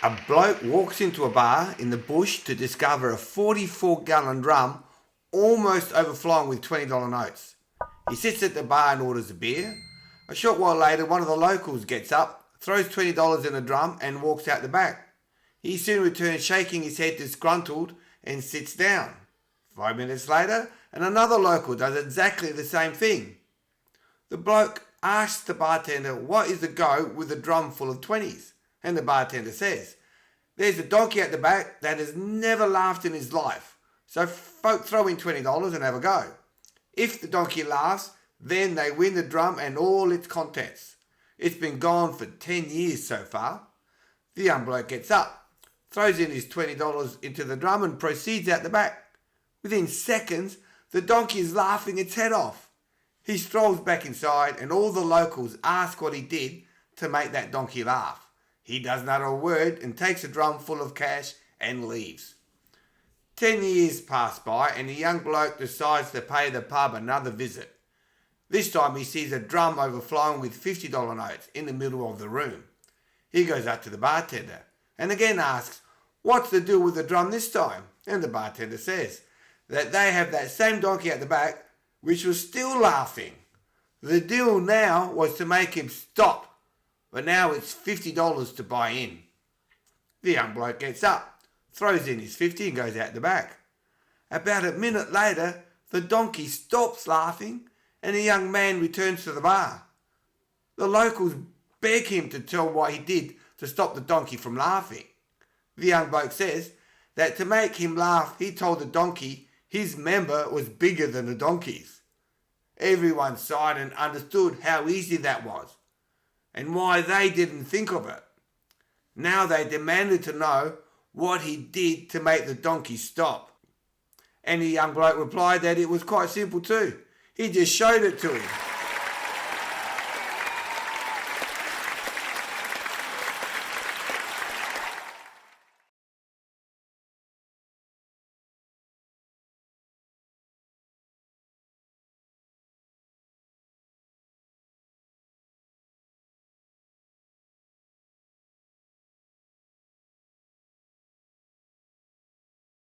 A bloke walks into a bar in the bush to discover a 44-gallon drum almost overflowing with $20 notes. He sits at the bar and orders a beer. A short while later, one of the locals gets up, throws $20 in a drum and walks out the back. He soon returns shaking his head disgruntled and sits down. 5 minutes later, and another local does exactly the same thing. The bloke asks the bartender what is the go with a drum full of 20s, and the bartender says, "There's a donkey at the back that has never laughed in his life, so folk throw in $20 and have a go. If the donkey laughs, then they win the drum and all its contents. It's been gone for 10 years so far." The young bloke gets up, throws in his $20 into the drum and proceeds out the back. Within seconds, the donkey is laughing its head off. He strolls back inside and all the locals ask what he did to make that donkey laugh. He doesn't utter a word and takes a drum full of cash and leaves. 10 years pass by and the young bloke decides to pay the pub another visit. This time he sees a drum overflowing with $50 notes in the middle of the room. He goes up to the bartender and again asks, "What's the deal with the drum this time?" And the bartender says that they have that same donkey at the back which was still laughing. The deal now was to make him stop, but now it's $50 to buy in. The young bloke gets up, throws in his 50 and goes out the back. About a minute later, the donkey stops laughing and the young man returns to the bar. The locals beg him to tell what he did to stop the donkey from laughing. The young bloke says that to make him laugh, he told the donkey his member was bigger than the donkey's. Everyone sighed and understood how easy that was and why they didn't think of it. Now they demanded to know what he did to make the donkey stop. And the young bloke replied that it was quite simple too. He just showed it to him.